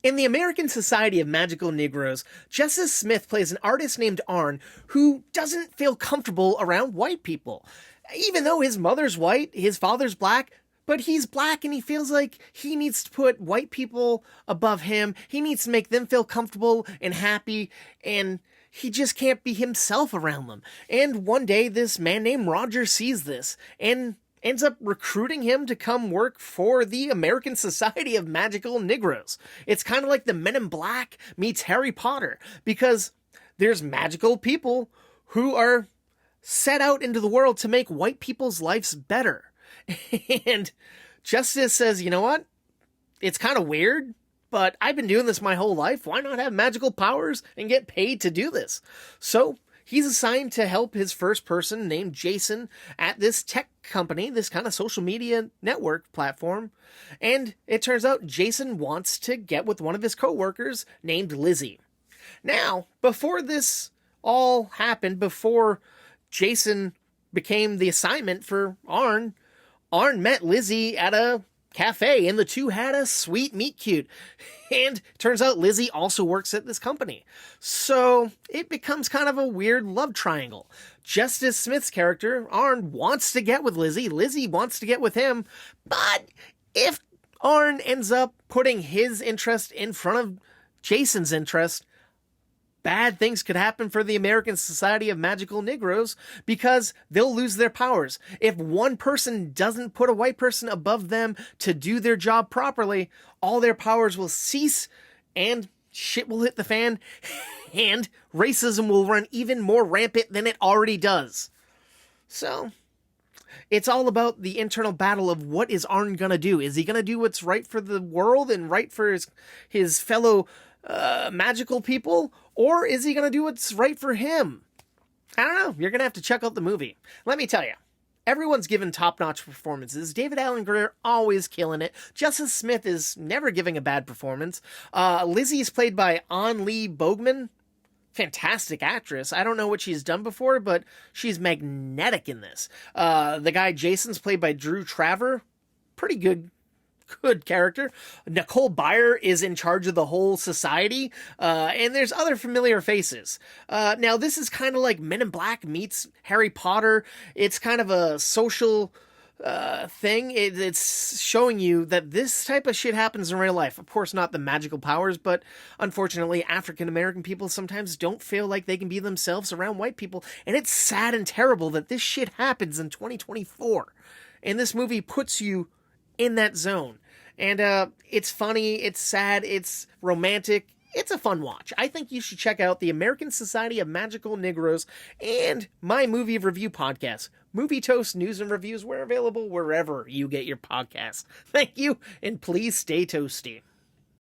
In the American Society of Magical Negroes, Justice Smith plays an artist named Arn who doesn't feel comfortable around white people. Even though his mother's white, his father's black, but he's black and he feels like he needs to put white people above him. He needs to make them feel comfortable and happy, and he just can't be himself around them. And one day, this man named Roger sees this and ends up recruiting him to come work for the American Society of Magical Negroes. It's kind of like the Men in Black meets Harry Potter, because there's magical people who are set out into the world to make white people's lives better. And Justice says, you know what? It's kind of weird, but I've been doing this my whole life. Why not have magical powers and get paid to do this? So he's assigned to help his first person named Jason at this tech company, this kind of social media network platform. And it turns out Jason wants to get with one of his coworkers named Lizzie. Now, before this all happened, before Jason became the assignment for Arn met Lizzie at a cafe, and the two had a sweet meet cute. And turns out Lizzie also works at this company. So it becomes kind of a weird love triangle. Justice Smith's character, Arn, wants to get with Lizzie. Lizzie wants to get with him. But if Arn ends up putting his interest in front of Jason's interest, bad things could happen for the American Society of Magical Negroes, because they'll lose their powers. If one person doesn't put a white person above them to do their job properly, all their powers will cease and shit will hit the fan, and racism will run even more rampant than it already does. So it's all about the internal battle of what is Arn gonna do. Is he gonna do what's right for the world and right for his fellow magical people, or is he going to do what's right for him? I don't know. You're going to have to check out the movie. Let me tell you, everyone's given top-notch performances. David Alan Grier always killing it. Justice Smith is never giving a bad performance. Lizzie is played by Bogan. Fantastic actress. I don't know what she's done before, but she's magnetic in this. The guy Jason's played by Drew Tarver. Pretty good character. Nicole Byer is in charge of the whole society, and there's other familiar faces. Now, this is kind of like Men in Black meets Harry Potter. It's kind of a social thing. It's showing you that this type of shit happens in real life. Of course, not the magical powers, but unfortunately, African American people sometimes don't feel like they can be themselves around white people, and it's sad and terrible that this shit happens in 2024. And this movie puts you in that zone. And it's funny, it's sad, it's romantic, it's a fun watch. I think you should check out the American Society of Magical Negroes and my movie review podcast. Movie Toast News and Reviews, we're available wherever you get your podcasts. Thank you, and please stay toasty.